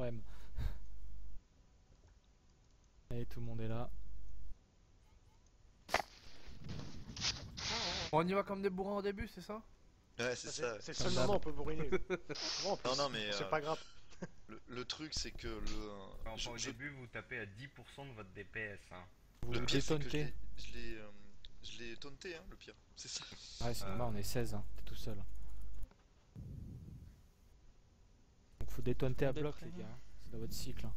suprême. Allez, tout le monde est là. On y va comme des bourrins au début, c'est ça? Ouais, c'est ça. C'est le Comme seul d'hab. moment où on peut bourriner. Bon, en plus, Non, non, mais c'est pas grave. le truc, c'est que Enfin, au début, vous tapez à 10% de votre DPS. Hein. Vous le pire, c'est que détonnez. je l'ai taunté, hein, le pire. C'est ça. Ouais, c'est normal, on est 16, hein. T'es tout seul. Donc faut détonter à bloc, les gars. C'est dans votre cycle. Hein.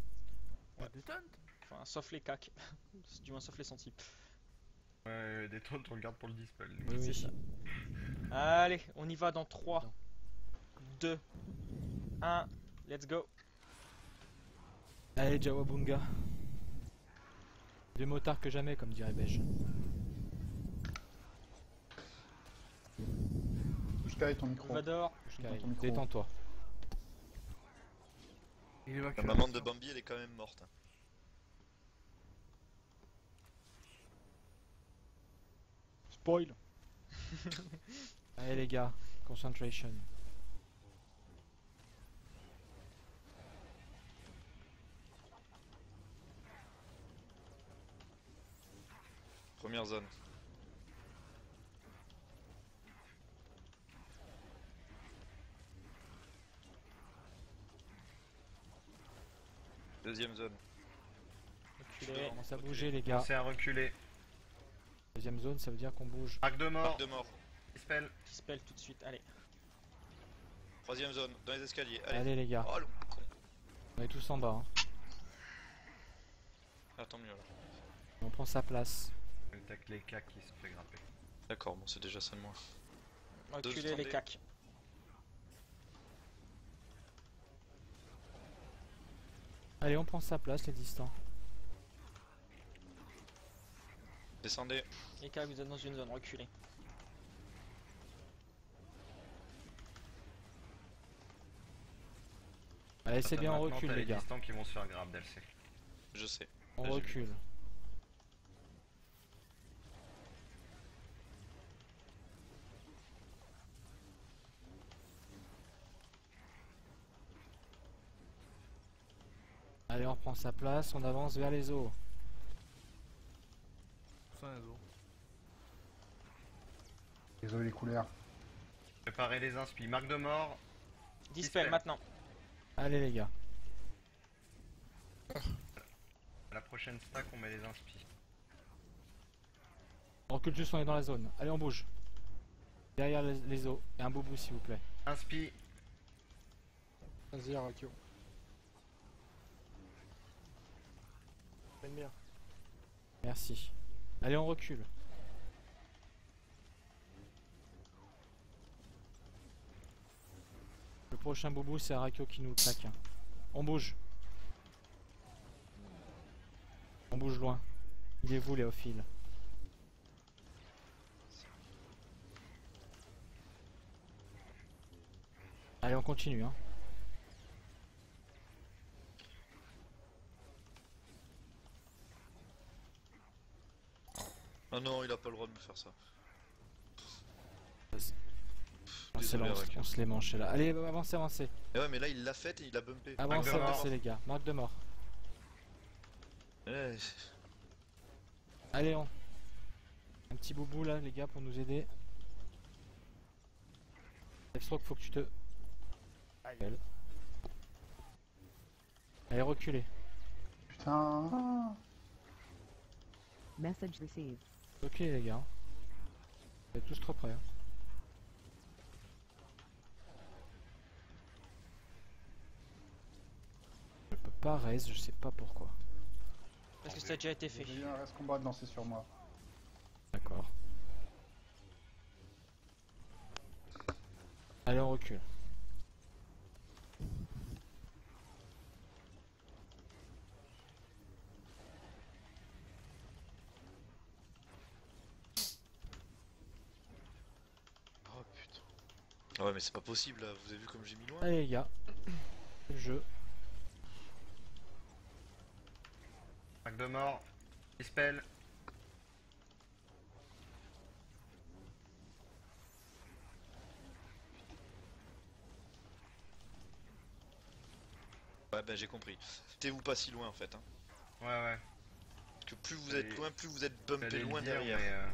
Ouais. Détente. Enfin, sauf les cacs. Du moins, sauf les centimes. Ouais, des taunts, on regarde pour le dispel. Oui, oui. C'est ça. Allez, on y va dans 3, 2, 1, let's go. Allez, Jawabunga. Des motards que jamais, comme dirait Beige. Sky, ton micro. Vador, Sky, ton micro. détends-toi. Il évacue. La maman de Bambi, elle est quand même morte. Hein. spoil. Allez, les gars, concentration. Première zone. Deuxième zone. Reculez. Commence à bouger, les gars. Commencez à reculer. Deuxième zone, ça veut dire qu'on bouge. Marque de mort. Marque de mort. Dispel. Dispel tout de suite, allez. Troisième zone, dans les escaliers. Allez. Allez, les gars. Oh le con. On est tous en bas. Hein. Ah, tant mieux là. On prend sa place. Le tac les cacs qui se fait grapper. D'accord, bon, c'est déjà ça de moins. Reculez Deux les standés. cacs. Allez, on prend sa place, les distants. Descendez. Les cacs, vous êtes dans une zone, reculez. Allez, c'est bien, on Maintenant, recule, t'as les gars. distants qui vont se faire grab DLC. Je sais. On Là, j'ai vu. recule. Allez, on reprend sa place, on avance vers les eaux. Sans les os. Désolé les couleurs. Préparez les inspi. Marque de mort. Dispel Dispel. maintenant. Allez, les gars. À la prochaine stack, on met les inspi. On recule juste, on est dans la zone. Allez, on bouge. Derrière les eaux. Et un boubou, s'il vous plaît. Inspi. Vas-y, Arakio. Fais bien. Merci. Allez, on recule. Le prochain boubou, c'est Arakio qui nous claque. Hein. On bouge. On bouge loin. Il est vous, Léophile. Allez, on continue. Hein. Ah non, il a pas le droit de me faire ça. On Désolé, s'élance, Arakio. on se les manche là. Allez, avancez, avancez. Eh ouais, mais là, il l'a fait et il a bumpé. Avancez, de mort. avancez, les gars. Marque de mort. Eh, Allez, on. Un petit boubou là, les gars, pour nous aider. Deathstroke, faut que tu te. Belle. Allez, reculez. Putain. Message received. Ok, les gars. Vous êtes tous trop prêts. Hein. Je peux pas raise, je sais pas pourquoi. Parce que ça a déjà été fait. J'ai eu un reste combat de lancer sur moi. D'accord. Allez, on recule. Oh putain. Ouais, mais c'est pas possible là, vous avez vu comme j'ai mis loin? Allez, les gars. C'est le jeu. Marque de mort. Dispel. Ouais, ben j'ai compris. Mettez-vous pas si loin en fait. Hein. Ouais, ouais. Parce que plus vous êtes loin, plus vous êtes bumpé J'allais le loin dire, derrière. mais,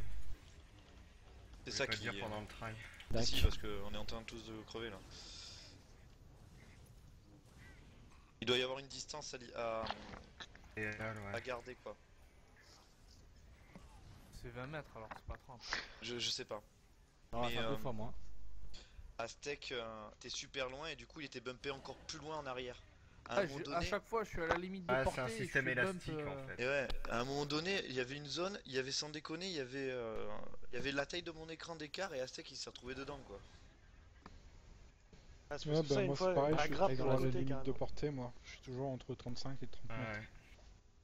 C'est je ça vais pas qui. dire pendant le trail. Tac. Si, parce qu'on est en train tous de crever là. Il doit y avoir une distance Et là, à ouais. garder quoi. C'est 20 mètres alors, c'est pas 30. Je sais pas. On va Mais, faire deux fois moins. Aztec, t'es super loin et du coup il était bumpé encore plus loin en arrière. À un Ah, moment à donné, chaque fois, je suis à la limite de Ah, portée. c'est un et je système suis bump, élastique en fait. et ouais, à un moment donné, il y avait une zone, il y avait sans déconner, il y avait la taille de mon écran d'écart et Aztec il s'est retrouvé dedans quoi. Ah, c'est Ouais, pour ça, bah une moi fois, c'est pareil, la je suis grappe toujours pour à la la côté, limite de carrément. portée moi. Je suis toujours entre 35 et 30 Ah, mètres. ouais.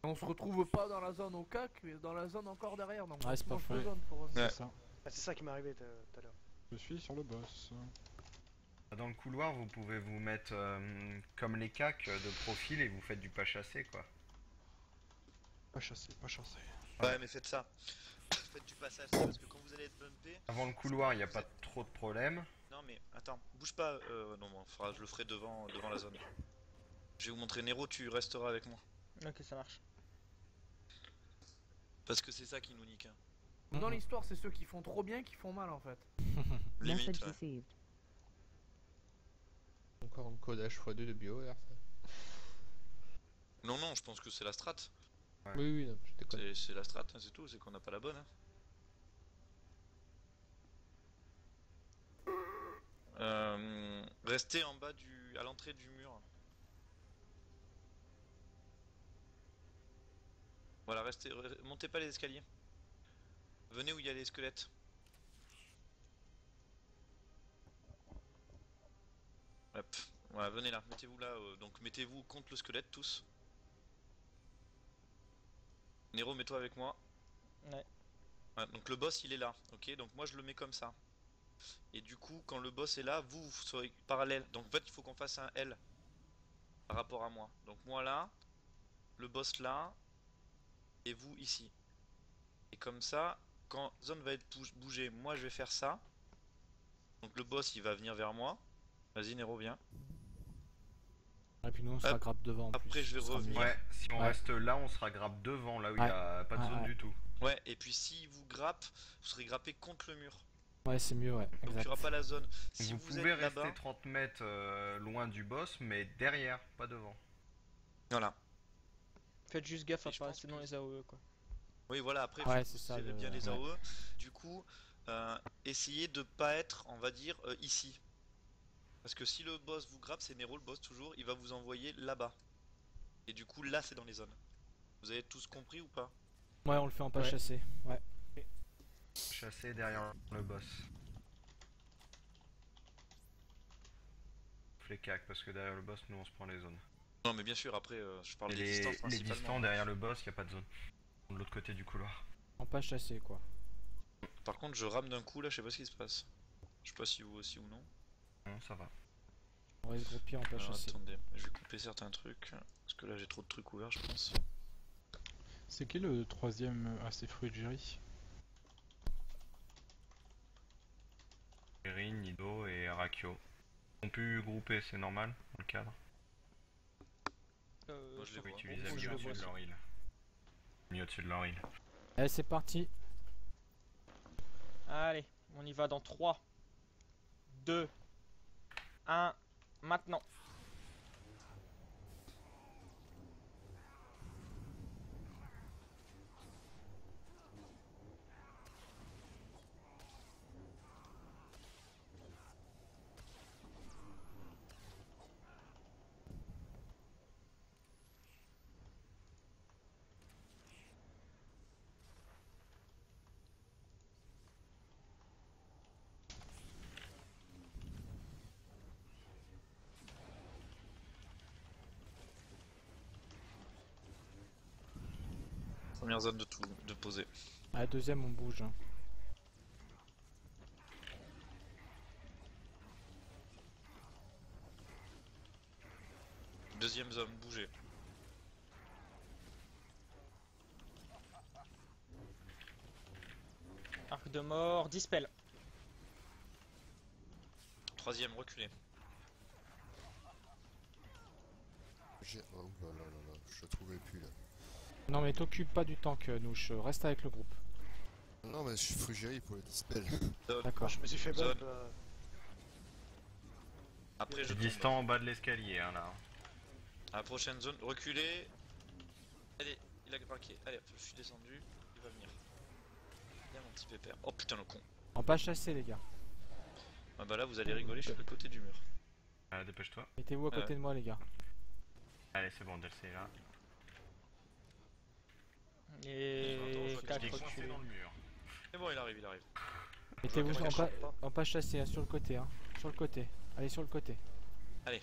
On se retrouve pas dans la zone au cac, mais dans la zone encore derrière. Donc Ouais, c'est on pas change faux. de zone pour revenir. Ouais. C'est ça. Ah, c'est ça qui m'est arrivé tout à l'heure. Je suis sur le boss. Dans le couloir, vous pouvez vous mettre comme les cacs de profil et vous faites du pas chassé quoi. Pas chassé, pas chassé. Ouais, mais faites ça. Faites du passage parce que quand vous allez être bumpé. Avant le couloir, il n'y a pas trop de problème. Non mais attends, bouge pas. Non, bon, je le ferai devant la zone. Je vais vous montrer Nero, tu resteras avec moi. Ok, ça marche. Parce que c'est ça qui nous nique. Hein. Dans Mhm. l'histoire, c'est ceux qui font trop bien qui font mal en fait. Limite. Message Ouais. received. Encore un codage x2 de BioWare, ça. Non, non, je pense que c'est la strat. Ouais. Oui, oui, non, je déconne. C'est la strat, hein, c'est tout, c'est qu'on n'a pas la bonne. Hein. Restez en bas à l'entrée du mur. Voilà, montez pas les escaliers. Venez où il y a les squelettes. Hop, voilà, venez là, mettez-vous là, donc mettez-vous contre le squelette tous. Nero, mets-toi avec moi. Ouais. Voilà, donc le boss il est là, ok, donc moi je le mets comme ça. Et du coup, quand le boss est là, vous serez parallèle. Donc en fait, il faut qu'on fasse un L par rapport à moi. Donc moi là, le boss là, et vous ici. Et comme ça, quand zone va être bougée, moi je vais faire ça. Donc le boss il va venir vers moi. Vas-y Nero, viens. Et puis nous on sera Hop. grappe devant en Après, plus. je vais ce sera revenir. mieux. Ouais, si on Ouais. reste là, on sera grappe devant, là où il n'y a pas de Ouais, zone ouais. du tout. Ouais, et puis si vous grappe, vous serez grappé contre le mur. Ouais, c'est mieux, ouais. Donc il n'y Exact. aura pas la zone. Si vous vous pouvez êtes rester là-bas, 30 mètres loin du boss, mais derrière, pas devant. voilà. Faites juste gaffe à Et je pas pense rester que- dans les AOE quoi. Oui, voilà, après, Ouais, vous c'est ça, serrez le- bien les ouais. AOE. Du coup, essayez de pas être, on va dire, ici. Parce que si le boss vous grappe, c'est Nero le boss toujours, il va vous envoyer là-bas. Et du coup, là, c'est dans les zones. Vous avez tous compris ou pas? Ouais, on le fait en pas Ouais. chassé. Ouais. Chasser derrière le boss. Les cacs, parce que derrière le boss, nous on se prend les zones. Non, mais bien sûr, après, je parle Et des les, distances les principalement. distants derrière le boss, il n'y a pas de zone. De l'autre côté du couloir. En pas chassé quoi. Par contre, je rame d'un coup là, je sais pas ce qui se passe. Je sais pas si vous aussi ou non. Non, ça va. On reste groupé en pas Alors, chassé. attendez, je vais couper certains trucs. Parce que là, j'ai trop de trucs ouverts, je pense. C'est qui le troisième assez fruigérie? Erin, Nido et Arakio. Ils ont pu grouper, c'est normal, dans le cadre. Moi, je les Faut vois. utiliser je mieux le au-dessus vois de leur île. Mieux au-dessus de leur île. Allez, c'est parti. Allez, on y va dans 3, 2, 1, maintenant. Première zone de poser. À la deuxième, on bouge. Hein. Deuxième zone, bougez. Arc de mort, dispel. Troisième, reculez. Oh là là là là, je le trouvais plus là. Non mais t'occupe pas du tank, Nouche, reste avec le groupe. Non mais je suis frugérie pour le dispel. D'accord. Je me suis fait Zone. bump. Après, je C'est tombe. distant en bas de l'escalier, hein, là. À la prochaine zone, reculez. Allez, il a craqué. Allez, hop, je suis descendu. Il va venir. Viens, mon petit pépère. Oh putain, le con. En pas chasser les gars. Ah bah là, vous allez rigoler, je suis de l'autre côté du mur. Dépêche-toi. Mettez-vous à côté de moi les gars. Allez, c'est bon, DLC est là. Et Attends, 4 Il est coincé reculés. dans le mur. C'est bon, il arrive, il arrive. Mettez-vous Ok, en pas chasser, hein, sur le côté. Hein. Sur le côté. Allez sur le côté. Allez.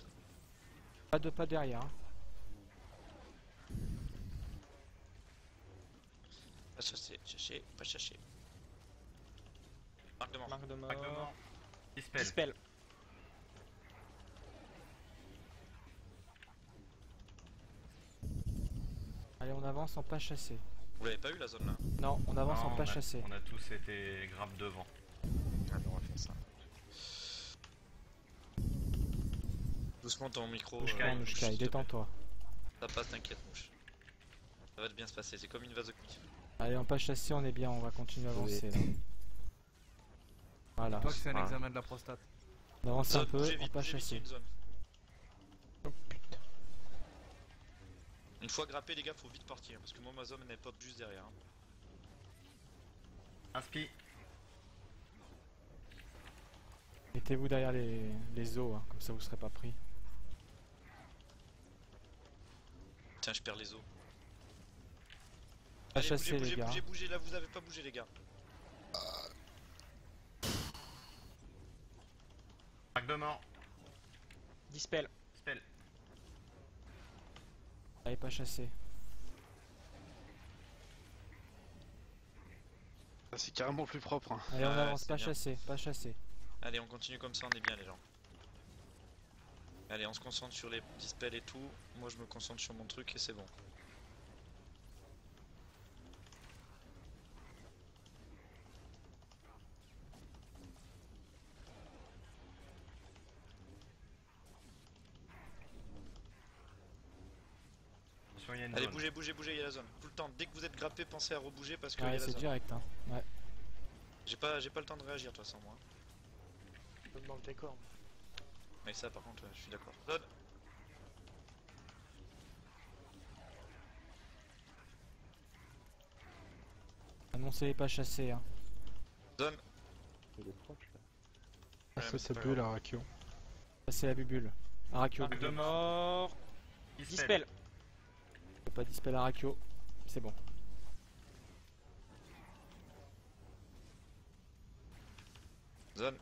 Pas derrière. Hein. Pas chasser, chercher, pas chercher. Marque de mort. Marque de Marque de mort. mort. Dispel. Dispel. Allez on avance en pas chasser. Vous l'avez pas eu la zone là? Non, on avance Non, en pas chasser. On a tous été grave devant. Ah non, on va faire ça. Doucement ton micro. Mouche Non, Kai, Nouche, s'il te plaît. détends-toi. Ça passe, t'inquiète, mouche. Ça va bien se passer, c'est comme une vasectomie. Allez en pas chasser, on est bien, on va continuer à avancer là. Voilà. Toi que c'est un Voilà. examen de la prostate. On avance un Zone, peu, bougez en vite, pas bougez vite, il y a chasser. une zone. Oh putain. Une fois grappé, les gars, faut vite partir parce que moi ma zone elle pop juste derrière. Hein. Inspi. Mettez-vous derrière les os, hein, comme ça vous serez pas pris. Tiens, je perds les os. Pas Allez, chasser bougez, les gars. bougez, bougez, là vous avez pas bougé les gars. Marque de mort. Dispel. Dispel. Allez pas chasser. C'est carrément plus propre. Hein. Allez on Ouais, avance, c'est pas bien. chasser, pas chasser. Allez, on continue comme ça, on est bien les gens. Allez, on se concentre sur les dispels et tout. Moi je me concentre sur mon truc et c'est bon. Attention, il y a une Allez, zone. bougez, bougez, bougez, il y a la zone. Tout le temps, dès que vous êtes grappé, pensez à rebouger parce qu'il y Ouais a la c'est zone. direct hein. Ouais. J'ai pas le temps de réagir, toi, sans moi. Je me demande tes cornes. Mais ça, par contre, je suis d'accord. Zone. Annoncez les pas chasser hein. Zone. Ah, Ouais, ça mais c'est c'est pas bulle grave. Arakio. Passer la bubule. Arakio, Marque de bubule. mort. Dispel. Faut pas dispel Arakio. C'est bon. Zone.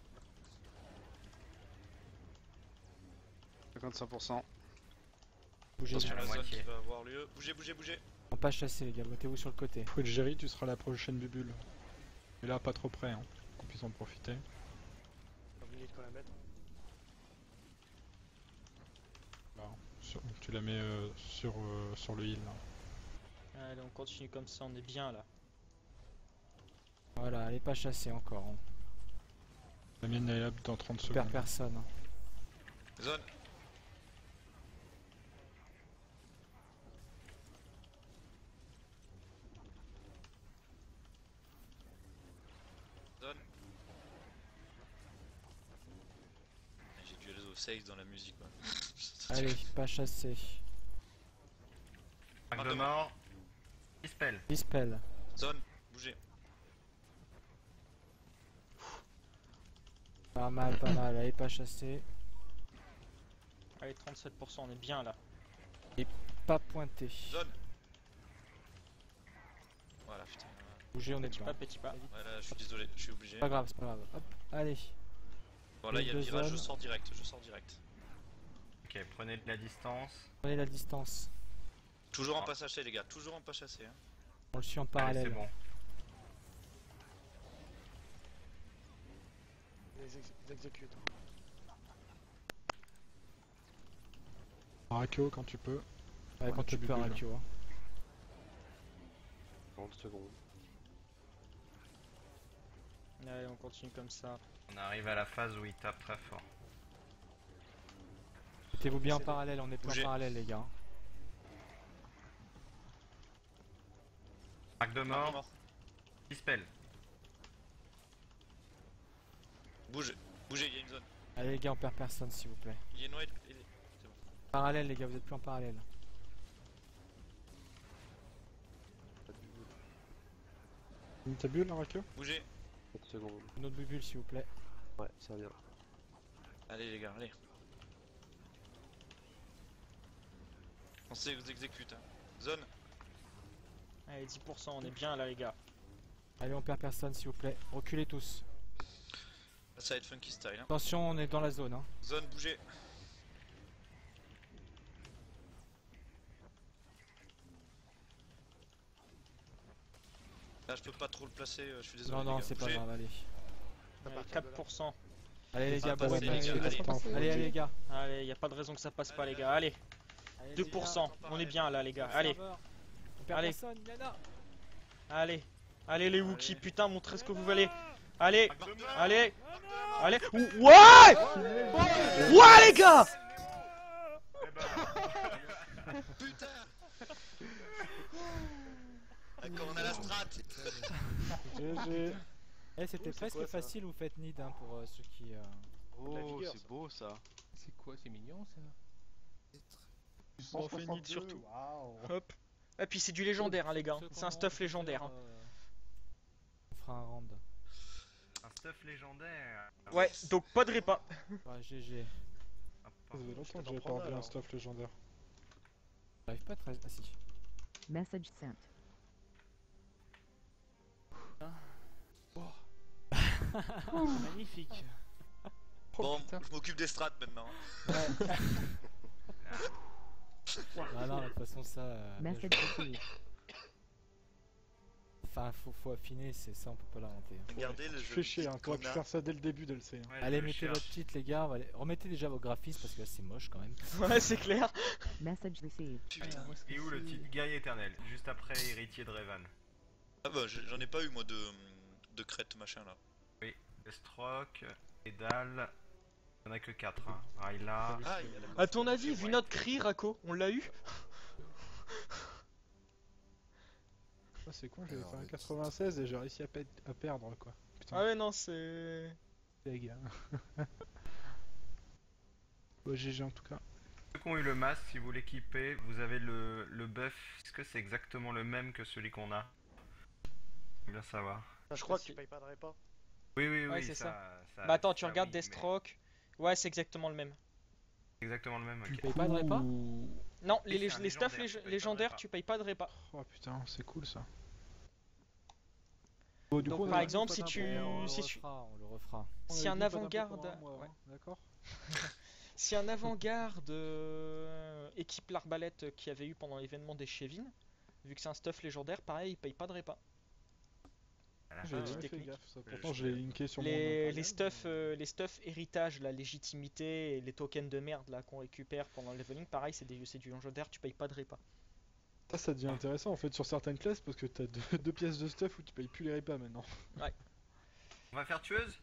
55%. Bougez Attention bien. à la zone moitié. qui va avoir lieu. Bougez, bougez, bougez. En pas chasser les gars, mettez-vous sur le côté. Fouedgeri, tu seras la prochaine bubule. Mais là, pas trop près, hein. Qu'on puisse en profiter. Pas oublié de quoi la mettre. Là, tu la mets sur le heal. Là. Allez, on continue comme ça, on est bien là. Voilà, allez pas chasser encore. Hein. La mienne elle est là dans 30 On perd secondes. personne. Hein. Zone. Zone. J'ai dû aller au safe dans la musique. Quoi. Allez, pas chasser. Marque de mort. Dispel. Dispel. Zone. Bougez. Pas mal, pas mal. Allez pas chasser. Allez, 37%, on est bien là. Pas pointer. Zone. Voilà, putain. Bougez, on est Petit bien. pas, petit pas. Voilà, je suis désolé, je suis obligé. Pas grave, c'est pas grave. Hop, allez. Bon, là, il y a le Deux virage, je zones. sors direct, je sors direct. Ok, prenez de la distance. Prenez la distance. Toujours en Ah. pas chasser, les gars, toujours en pas chasser. Hein. On le suit en Allez, parallèle. c'est bon. Ils exécutent. Arakio, quand tu peux. Ouais, quand tu peux, bubule. Arakio. Hein. 30 secondes. Allez, on continue comme ça. On arrive à la phase où il tape très fort. Mettez-vous bien en C'est- parallèle, on est plus en Bougez. parallèle les gars. Marque de mort. Dispel. Bougez, bougez, il y a une zone. Allez les gars, on perd personne s'il vous plaît. Il y a une white. Parallèle les gars, vous êtes plus en parallèle. Une ta bulle, Rakio? Bougez. 4 secondes. Une autre bubule s'il vous plaît. Ouais, ça vient. Allez les gars, allez. On sait vous exécute. Hein. Zone. Allez, 10%, on est bien là, les gars. Allez, on perd personne s'il vous plaît. Reculez tous. Là, ça va être funky style. Hein. Attention, on est dans la zone. Hein. Zone, bougez. Là, je peux pas trop le placer, je suis désolé. Non, non, les gars. c'est pas Bougez. grave, allez. Allez, 4%. Allez les Ça gars, va bon passer, match. les gars, allez. Allez, allez les gars. Allez, y a pas de raison que ça passe pas, les gars. Allez, Allez, 2%. On est bien là, les gars. Allez, On perd Allez. personne, Yana. allez. Allez, les Wookiees, putain, montrez ce que vous valez. Allez, allez, allez. Ouais! Ouais, les gars! Putain. D'accord, on a la strat. GG. Eh, c'était c'est presque quoi, ça facile, vous faites nid hein, pour ceux qui. Oh, vigueur, c'est ça. beau ça. C'est quoi, c'est mignon ça? On fait nid surtout. Waouh. Hop. Et puis c'est du légendaire, hein, les gars. Ceux C'est un qu'on stuff peut légendaire. faire, Hein. On fera un round. Un stuff légendaire. Ouais, donc pas de repas. Ouais, GG. Hop, Ça faisait longtemps que t'en j'avais prendre pas enlevé un alors. stuff légendaire. J'arrive pas à très. Ah si. Message sent. Magnifique. Bon, putain. je m'occupe des strats maintenant. Ah non, de toute façon, ça. bien joué. Message received. Enfin, faut affiner, c'est ça, on peut pas l'inventer. Hein. Regardez le Tu jeu. fais chier, hein. T'aurais pu faire ça dès le début, DLC. Hein. Ouais, Allez, je mettez cherche. votre titre, les gars. Remettez déjà vos graphismes parce que là, c'est moche quand même. Ouais, c'est clair. Message received. Putain. Et où le titre Guerrier éternel? Juste après Héritier de Revan. Ah bah, j'en ai pas eu moi de crête machin là. Deathstroke, Edal. Il y en a que 4. Hein. Rayla. Ah, il y a la À ton avis, vu notre cri, Rako, on l'a eu? Ah, c'est con, j'avais Alors, fait un mais- 96 et j'ai réussi à perdre quoi. Putain, Ah ouais, non, c'est... les gars. Bon, GG en tout cas. Ceux qui ont eu le masque, si vous l'équipez, vous avez le buff. Est-ce que c'est exactement le même que celui qu'on a? J'aime bien savoir. Je crois qu'il paye pas de repas. Oui, oui, Ouais, oui, c'est ça. Bah attends, tu ça, regardes oui, mais Deathstroke. Ouais, c'est exactement le même. c'est exactement le même. Tu Ok. payes pas de repas? Non, Oui, c'est un les stuffs légendaire, tu payes pas de légendaires, repas. tu payes pas de repas. Oh putain, c'est cool ça. Bon, du Donc, coup, on par a exemple, pas si d'impôt. tu- On le si tu- refera, on le refera. On Si avait un dit pas d'impôt avant-garde... pendant un mois, ouais. hein, d'accord. Si un avant-garde équipe l'arbalète qu'il y avait eu pendant l'événement des Chevin, vu que c'est un stuff légendaire, pareil, il paye pas de repas. À la J'ai fin, petite jamais fait technique. gaffe ça. Je Pourtant, sais. je l'ai linké sur mon Les impérial, stuff héritage, la légitimité et les tokens de merde là qu'on récupère pendant le leveling, pareil, c'est du légendaire, tu payes pas de repas. Ça devient intéressant en fait sur certaines classes parce que t'as deux pièces de stuff où tu payes plus les repas maintenant. On va faire tueuse?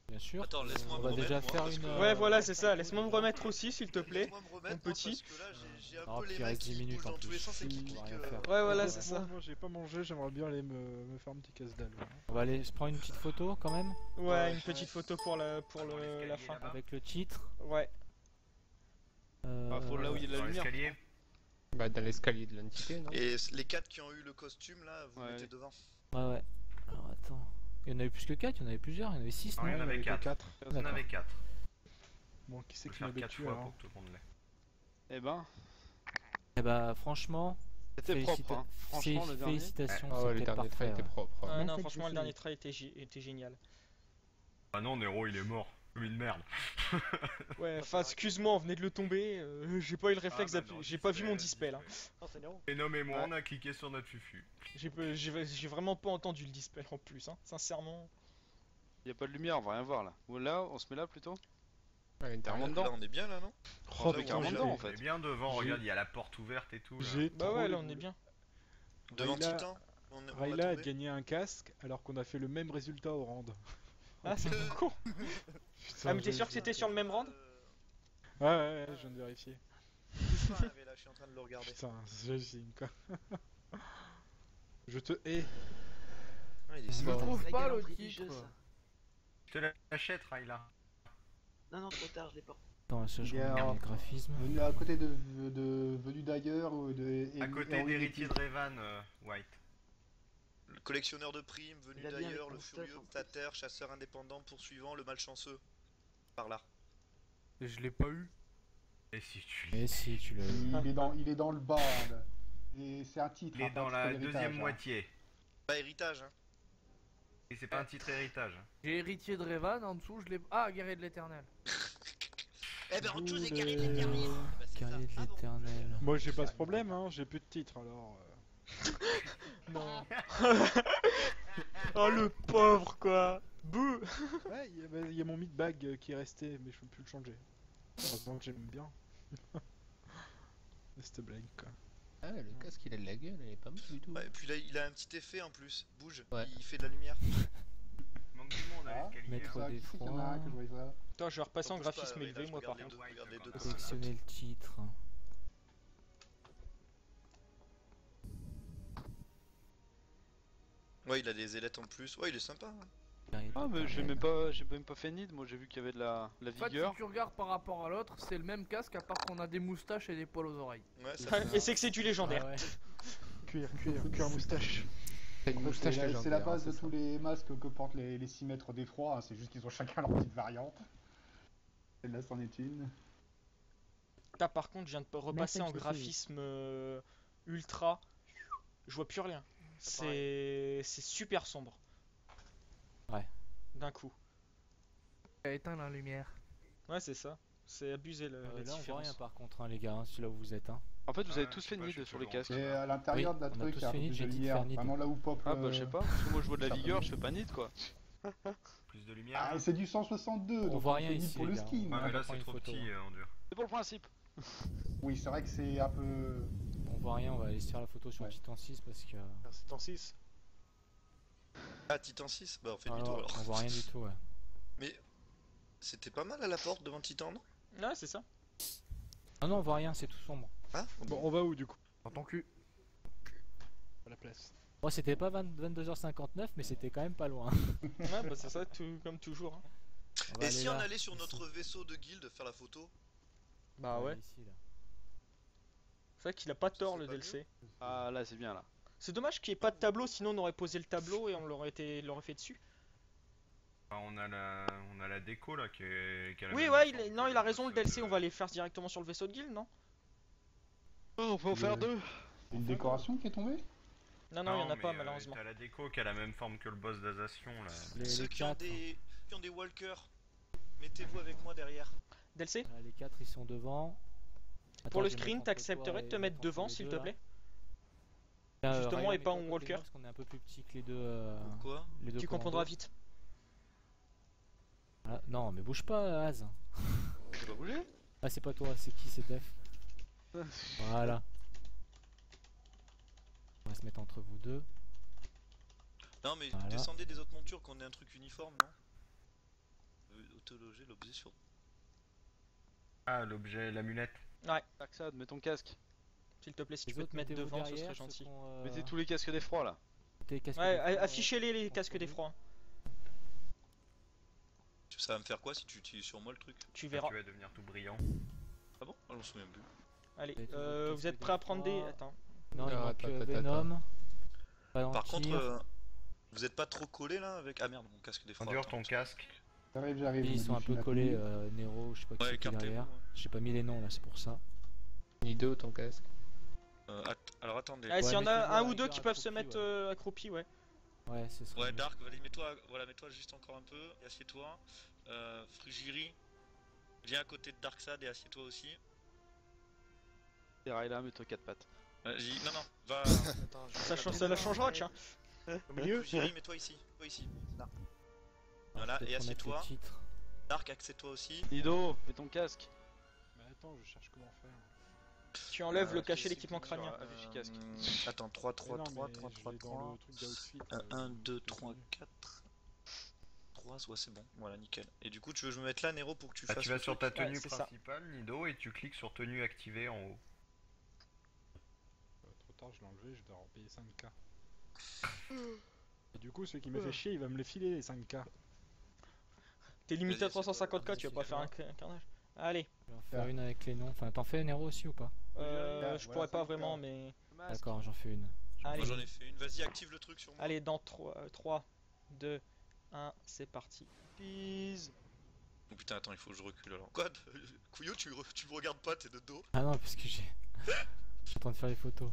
Bien sûr. Attends, laisse-moi On me va déjà remettre, moi, faire parce une. que- Ouais, voilà, c'est ça, laisse-moi me remettre aussi, s'il te plaît. Laisse-moi me remettre, mon moi, petit. parce que là, j'ai un Oh, peu puis les il mains reste 10 qui minutes bougent en dans tous les plus. sens et qui On va cliquent. rien faire. Ouais, voilà, Moi, c'est ça. Moi j'ai pas mangé, j'aimerais bien aller me faire un petit casse-dalle. ouais. On va aller se prendre une petite photo quand même. Ouais, une petite photo pour la l'escalier, fin. là-bas. Avec le titre. Ouais. Ah, faut là où il y a de la Dans lumière. l'escalier. Bah dans l'escalier de l'entité, non? Et les 4 qui ont eu le costume là, vous Ouais. mettez devant. Ouais, ouais. Alors attends. Il y en avait plus que 4, il y en avait plusieurs, il y en avait 6, Non, non il y en avait que 4. 4. Il y en avait 4. Bon, qui c'est Faut qui faire m'avait 4 tué fois alors pour que tout le monde l'ait. Eh ben, Eh bah, franchement. c'était propre, hein. Franchement, le dernier. Félicitations, Ah ouais, le c'était dernier parfait. trait était ouais. propre. Ouais, non, Message franchement, le received. dernier trait était génial. Ah non, Nero il est mort. Comme une merde. Ouais, enfin, excuse-moi, on venait de le tomber, j'ai pas eu le réflexe Ah bah d'appuyer, non, j'ai pas vu mon dispel, display là. Non, c'est Néo. Et nommez-moi, Ouais. on a cliqué sur notre fufu. J'ai vraiment pas entendu le display en plus, hein, sincèrement. Y a pas de lumière, on va rien voir là. Ou là, on se met là plutôt? À l'intérieur. Carrément Là, dedans. on est bien là, non? Oh mais putain, carrément dedans, en On est fait. bien devant, J'ai- regarde, il y a la porte ouverte et tout. Là. j'ai Bah trop ouais, les là on est boules. bien. Devant Rayla- Titan? On va Rayla a tomber. gagné un casque alors qu'on a fait le même résultat au round. Ah, c'est con. Putain, Ah, mais t'es j'ai- sûr que c'était sur le même round? Ouais, je viens de vérifier. Là, je suis en train de le regarder. Putain, j'ai une quoi. Je te hais. Ouais, il est Je smart. trouve La pas le galanterie du titre. jeu, ça. Je te l'achète, Raila. Non, trop tard, je l'ai pas. Attends, ça, je Bien. regarde les graphismes. Venu à côté de venu d'ailleurs ou de. À côté d'Héritier de Revan, White. Le collectionneur de primes, venu Il a bien d'ailleurs, avec le ton stuff, furieux en plus. tater, chasseur indépendant, poursuivant, le malchanceux. Par là. Et je l'ai pas eu. Et si tu Et si, tu l'as eu. Il est dans le bas. Là. Et c'est un titre. Il est hein, pas dans un la titre d'héritage, deuxième hein. moitié. Pas héritage, hein. Et c'est pas un titre héritage. J'ai héritier de Revan, en dessous je l'ai. Ah, guerrier de l'éternel. Eh ben, en dessous, c'est Boulet. carré de l'éternel. Bah, c'est ça. Guerrier de Ah bon. l'éternel. Moi j'ai pas ce problème, hein, j'ai plus de titres alors. Non. Oh le pauvre quoi. Bouh. Ouais, il y a mon mid-bag qui est resté, mais je peux plus le changer. Heureusement que j'aime bien. Cette blague quoi. Ah, le casque il a de la gueule, il est pas mal du tout. Ouais, et puis là, il a un petit effet en plus. Bouge, Ouais. il fait de la lumière. Manque du monde à Ah, l'escalier. Maître hein. des Qui c'est qu'il y en a un que je voyais ça. Attends, je vais repasser en Bouge pas, graphisme ouais, élevé là, je moi par regarde les contre. deux, regarde les deux. Sélectionner le titre. Ouais, il a des ailettes en plus. Ouais, il est sympa. Hein. Guerrier de Ah, mais l'éternel. j'ai même pas fait nid. Moi, j'ai vu qu'il y avait de la En fait, vigueur. si tu regardes par rapport à l'autre, c'est le même casque à part qu'on a des moustaches et des poils aux oreilles. Ouais, ça Et c'est que c'est du légendaire. Ah ouais. Cuir moustache. T'as une En fait, moustache c'est la légendaire, base hein, de c'est tous les masques que portent les 6 mètres d'effroi, hein, c'est juste qu'ils ont chacun leur petite variante. Celle-là c'en est une. Là par contre, je viens de repasser en Message graphisme ultra. Je vois plus rien. C'est super sombre. Ouais. D'un coup. Il a éteint la lumière. Ouais, c'est ça. C'est abusé la Là, on voit différence. rien par contre, hein, les gars, hein, c'est là où vous êtes. Hein. En fait, vous avez Ouais, tous je fait sais pas, nid je suis sur les toujours en casques. Et à l'intérieur Oui, de la on a truc, tous il y a un fait peu nid, plus j'ai de dit de lumière. faire nid. Vraiment là où pop. Ah, bah, je sais pas. Parce que moi, je vois de la vigueur, je fais pas nid quoi. Plus de lumière. Ah, c'est du 162, On donc voit on rien fait nid ici, pour les le gars. skin. Ouais, mais là, prendre c'est une trop photo, petit en dur. C'est pour le principe. Oui, c'est vrai que c'est un peu. On voit rien, on va aller se faire la photo sur Ouais. Titan 6 parce que. C'est en 6. Ah, Titan 6. Bah, on fait Ah, demi-tour alors. on voit rien du tout, ouais. Mais c'était pas mal à la porte devant Titan, non? Ouais, c'est ça. Ah non, on voit rien, c'est tout sombre. Ah, Bon, on va où du coup? Dans ton cul. À la place. Bon, c'était pas 22h59, mais c'était quand même pas loin. Ouais, bah c'est ça, comme toujours. hein. On va Et aller si on là, allait sur ici. notre vaisseau de guilde faire la photo? Bah On va ouais. aller ici, là. C'est vrai qu'il a pas tort c'est le pas DLC. Ah, là, c'est bien là. C'est dommage qu'il n'y ait pas de tableau, sinon on aurait posé le tableau et on l'aurait fait dessus. Enfin, on a la déco là qui a la Oui, même ouais, forme non, que il a raison, le vaisseau DLC, de- on va les faire directement sur le vaisseau de guild, non? on peut en faire deux. Une décoration qui est tombée? Non, non, il y en a mais, pas malheureusement. T'as la déco qui a la même forme que le boss d'Azation là. Ceux qui ont quatre. qui ont des walkers, mettez-vous avec moi derrière. DLC? Voilà, les 4 ils sont devant. Pour Attends, le je vais screen, mettre entre t'accepterais toi de et te mettre entre devant les s'il deux, te là. plaît? Justement, Justement, et pas en walker. Parce qu'on est un peu plus petit que les deux. Pourquoi? Les deux Tu commandos. comprendras vite. Ah, non, mais bouge pas, Az. Tu vas bouger? Ah, c'est pas toi, c'est qui? C'est Def. Voilà. On va se mettre entre vous deux. Non, mais Voilà. descendez des autres montures qu'on ait un truc uniforme, non? Autologer l'objet sur. Ah, l'objet, l'amulette. Darksad, mets ton casque. S'il te plaît, si Les tu peux autres, te mettre mettez-vous devant, ce derrière, serait ceux gentil. qui ont, Mettez tous les casques d'effroi là. les casques Ouais, d'effroi, affichez-les les casques confondu. d'effroi. Ça va me faire quoi si tu utilises sur moi le truc? Tu Là, verras. tu vas devenir tout brillant. Ah bon? Ah, j'en souviens plus. Allez, Et toujours vous casque êtes prêts à prendre des... d'effroi. Attends. Non, il Ah, manque attends, Venom. Par contre, Palantir. vous êtes pas trop collé là avec. Ah merde, mon casque d'effroi. Endure attends. ton casque. J'arrive. Ils sont un peu collés, Nero, je sais pas qui Ouais, c'est qui est écartez-vous, derrière. ouais. J'ai pas mis les noms là, c'est pour ça. Nido, ton casque. Alors attendez. Ah, s'il y en mettez-vous a à un la ou deux rigueur qui peuvent se accroupis, mettre ouais. accroupis, ouais. Ouais, c'est ça. Ouais, Dark, vas-y, mets-toi juste encore un peu, et assieds-toi. Frigiri, viens à côté de Darksad et assieds-toi aussi. Et Raila, mets-toi 4 pattes. Non, va. Attends, je Ça la changera, tiens. Au milieu. Frigiri, mets-toi ici. Toi ici. Là. Ah, Voilà, peut-être et remettre assieds-toi. le titre. Dark, accède-toi aussi. Nido, mets ton casque. Mais attends, je cherche comment faire. Tu enlèves le Ok, cachet c'est d'équipement sur, crânien. affiche casque. Attends, 3, 3, Mais non, 3, mais 3, je 3, vais 3. dans le truc d'outfit. 1, 2, 3, 4. 3, ouais, c'est bon. Voilà, nickel. Et du coup, tu veux que je me mette là, Nero, pour que tu Ah, fasses. tu vas le sur truc ta tenue Ouais, c'est ça. principale, Nido, et tu cliques sur tenue activée en haut. Trop tard, je l'ai enlevé, je dois repayer 5K. Et du coup, celui qui m'a fait chier, il va me les filer les 5K. T'es limité à Vas-y, 350k, tu vas pas faire un carnage. Allez, Je vais en faire une avec les noms. Enfin, t'en fais Nero aussi ou pas? je pourrais pas vraiment, mais. D'accord, j'en fais une. Allez, Moi j'en ai fait une, vas-y active le truc sur moi. allez dans 3, 2, 1, c'est parti. Peace. Oh putain attends il faut que je recule alors. Quoi Couillot tu me regardes pas, t'es de dos. Ah non, parce que j'ai. Je suis en train de faire les photos.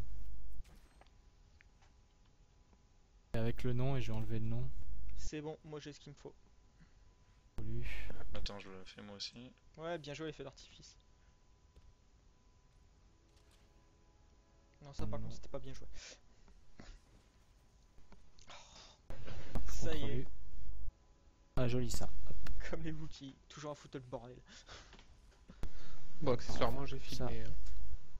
Et avec le nom, et je vais enlever le nom. C'est bon, moi j'ai ce qu'il me faut. Voulu. Attends je le fais moi aussi. Ouais, bien joué les feux d'artifice. Non, ça par contre c'était pas bien joué. Ça y est, Ah, joli ça. comme les Wookiees, toujours à foutre le bordel. Bon, accessoirement, j'ai filmé. Hein.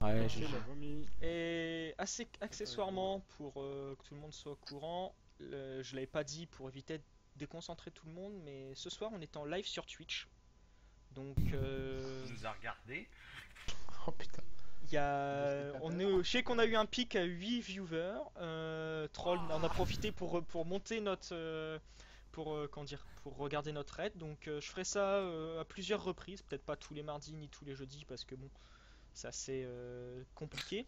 Ouais, Ok, j'ai. j'ai vomi. Et assez accessoirement, pour que tout le monde soit au courant, je l'avais pas dit pour éviter de déconcentrer tout le monde, mais ce soir on est en live sur Twitch. Donc Tu nous as regardé. Oh putain. il y a, je sais qu'on a eu un pic à 8 viewers. Troll on a profité pour monter notre comment dire, pour regarder notre raid. Donc je ferai ça à plusieurs reprises, peut-être pas tous les mardis ni tous les jeudis parce que bon, c'est assez compliqué.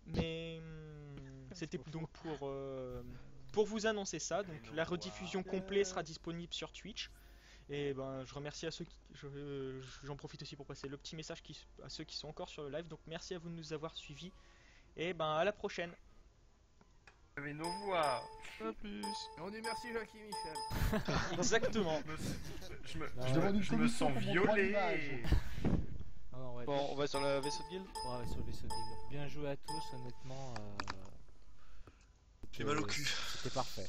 Mais c'était donc pour vous annoncer ça. Donc la rediffusion complète sera disponible sur Twitch. Et ben je remercie à ceux qui, j'en profite aussi pour passer le petit message à ceux qui sont encore sur le live. Donc merci à vous de nous avoir suivis. Et ben à la prochaine. Mais nos voix. A plus. Et on dit merci Jackie Michel. Exactement. Je me sens violé. Ah non, ouais. Bon, on va sur le vaisseau de guilde. Ouais, sur le vaisseau de guilde. Bien joué à tous, honnêtement. J'ai mal au cul. C'était parfait.